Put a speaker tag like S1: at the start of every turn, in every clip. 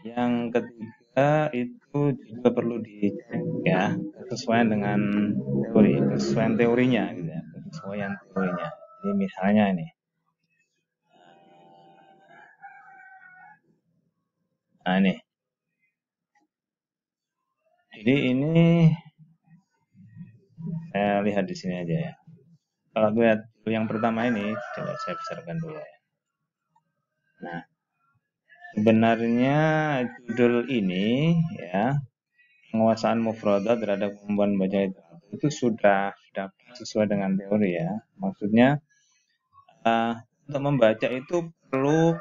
S1: Yang ketiga itu juga perlu dicek ya, kesesuaian dengan teori, kesesuaian teorinya gitu ya, kesesuaian teorinya. Jadi misalnya ini, nah ini, jadi ini saya lihat di sini aja ya. Kalau lihat yang pertama ini, coba saya besarkan dulu ya. Nah, sebenarnya judul ini ya, penguasaan mufradat terhadap kemampuan baca literatur itu sudah sesuai dengan teori ya. Maksudnya untuk membaca itu perlu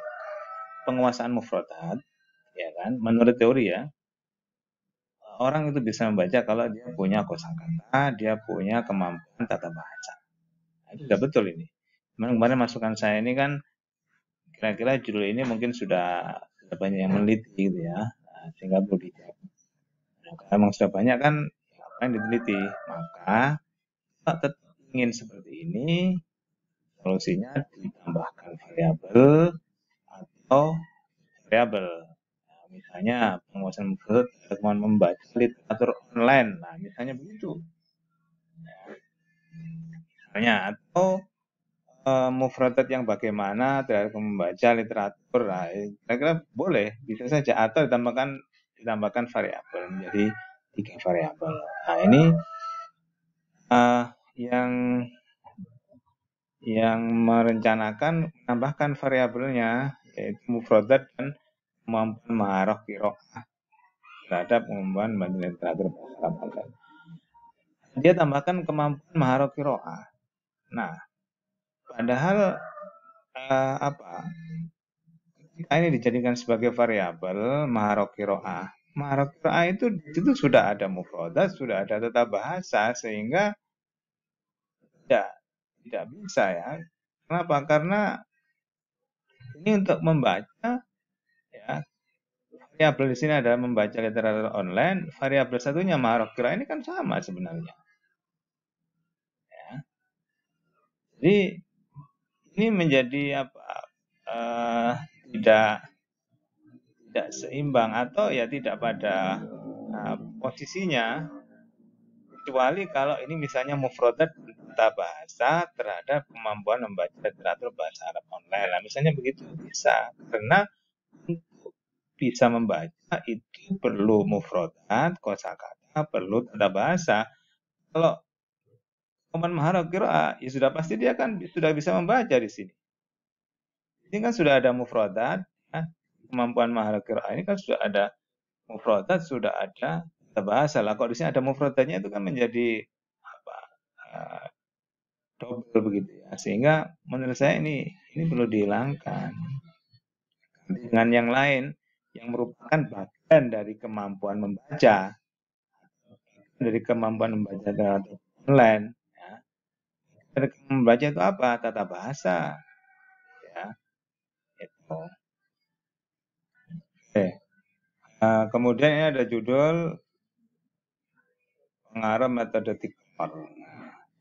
S1: penguasaan mufradat, ya kan? Menurut teori ya, orang itu bisa membaca kalau dia punya kosakata, dia punya kemampuan tata bahasa. Nah, itu sudah betul ini. Kemarin masukan saya ini kan kira-kira judul ini mungkin sudah banyak yang meneliti gitu ya, nah, sehingga perlu dicek. Nah, kalau memang sudah banyak kan, apa yang diteliti? Maka kalau tetap ingin seperti ini, solusinya ditambahkan variabel atau variabel. Nah, misalnya penguasaan mufradat kemampuan membaca literatur online. Nah, misalnya begitu. Misalnya atau mufradat yang bagaimana terhadap membaca literatur. Nah, kira-kira boleh, bisa saja atau ditambahkan variabel menjadi 3 variabel. Nah, ini yang merencanakan menambahkan variabelnya yaitu mufradat dan kemampuan maharah qiraah terhadap kemampuan baca literatur bahasa Arab. Dia tambahkan kemampuan maharah qiraah. Nah, padahal apa? Ketika ini dijadikan sebagai variabel maharah qiraah. Maharah qiraah itu sudah ada mufradat, sudah ada tata bahasa sehingga tidak bisa ya. Kenapa? Karena ini untuk membaca ya, variabel di sini adalah membaca literatur online, variabel satunya maharah qiraah ini kan sama sebenarnya. Ya. Jadi ini menjadi apa? Tidak seimbang atau ya tidak pada posisinya, kecuali kalau ini misalnya mufradat tata bahasa terhadap kemampuan membaca literatur bahasa Arab online. Nah, misalnya begitu bisa, karena untuk bisa membaca itu perlu mufradat, kosakata, perlu tata bahasa. Kalau kemampuan maharah qiraah, ya sudah pasti dia kan sudah bisa membaca di sini. Ini kan sudah ada mufradat, ya. Kemampuan maharah qiraah ini kan sudah ada mufradat, sudah ada tata bahasa. Lah kalau di sini ada mufradatnya itu kan menjadi apa? Double begitu ya. Sehingga menurut saya ini perlu dihilangkan. Dengan yang lain yang merupakan bagian dari kemampuan membaca, dari kemampuan membaca terhadap online. Ya. Dari kemampuan membaca itu apa? Tata bahasa. Ya, itu. Oke. Kemudian ini ada judul pengaruh metode Tickor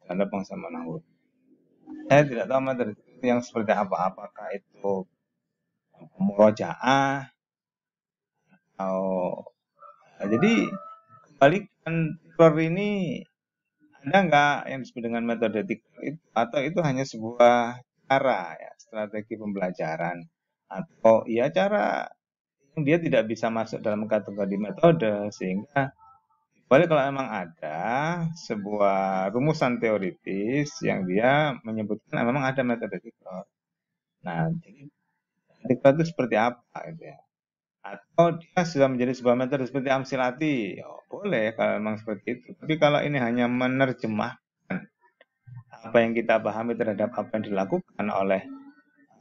S1: terhadap pengusaha Nahwu. Saya tidak tahu metode yang seperti apa. Apakah itu murojaah atau jadi kembalikan Tickor ini ada nggak yang disebut dengan metode Tickor itu, atau itu hanya sebuah cara ya, strategi pembelajaran, atau ya cara yang dia tidak bisa masuk dalam kategori metode, sehingga kecuali kalau memang ada sebuah rumusan teoritis yang dia menyebutkan memang ada metode Tickor. Nah, jadi Tickor itu seperti apa gitu ya? Atau dia sudah menjadi sebuah metode seperti Amsilati, oh, boleh kalau memang seperti itu. Tapi kalau ini hanya menerjemahkan apa yang kita pahami terhadap apa yang dilakukan oleh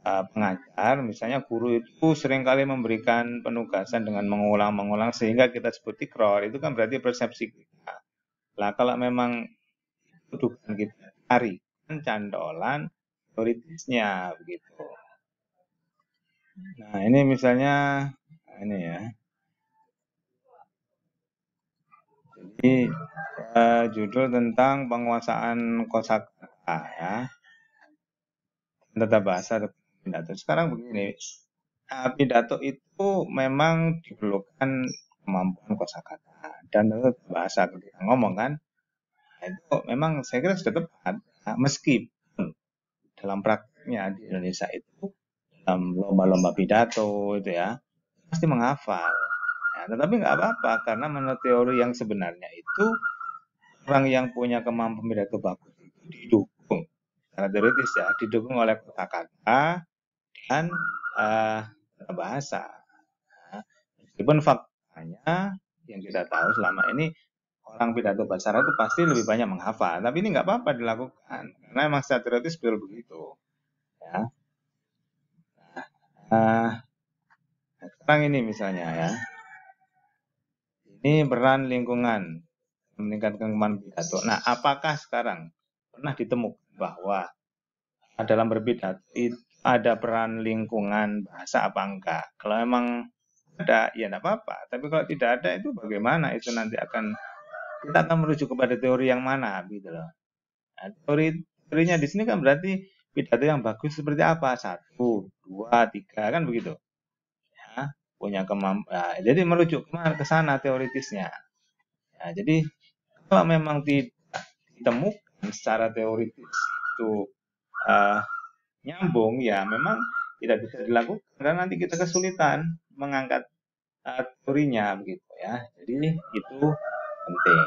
S1: pengajar, misalnya guru itu seringkali memberikan penugasan dengan mengulang-mengulang sehingga kita sebut tikror, itu kan berarti persepsi kita. Lah kalau memang itu bukan kita carikan candolan teoritisnya begitu. Nah ini misalnya ini ya. Jadi judul tentang penguasaan kosakata ya, tata bahasa. Sekarang begini, Pidato itu memang diperlukan kemampuan kosakata dan tentu bahasa ketika ngomong kan. Nah, itu memang saya kira sudah tepat. Nah, meskipun dalam prakteknya di Indonesia itu dalam lomba-lomba pidato itu ya pasti menghafal. Ya, tetapi nggak apa-apa karena menurut teori yang sebenarnya itu orang yang punya kemampuan pidato bagus itu didukung secara teoritis ya didukung oleh kosakata dan uh, bahasa. Nah, meskipun faktanya yang kita tahu selama ini orang pidato bahasa Arab itu pasti lebih banyak menghafal, tapi ini nggak apa-apa dilakukan karena memang secara teoritis betul begitu. Ya. Uh, sekarang ini misalnya ya, ini peran lingkungan meningkatkan kemampuan pidato. Nah, apakah sekarang pernah ditemukan bahwa dalam berpidato itu ada peran lingkungan bahasa apa enggak? Kalau memang ada, ya enggak apa-apa. Tapi kalau tidak ada, itu bagaimana? Itu nanti kita akan merujuk kepada teori yang mana, gitu loh. Nah, teorinya di sini kan berarti pidato yang bagus seperti apa? 1, 2, 3, kan begitu. Ya, punya kemampuan. Nah, jadi merujuk ke sana teoritisnya. Ya, jadi kalau memang tidak ditemukan secara teoritis itu uh, nyambung, ya memang tidak bisa dilakukan karena nanti kita kesulitan mengangkat teorinya begitu ya. Jadi itu penting.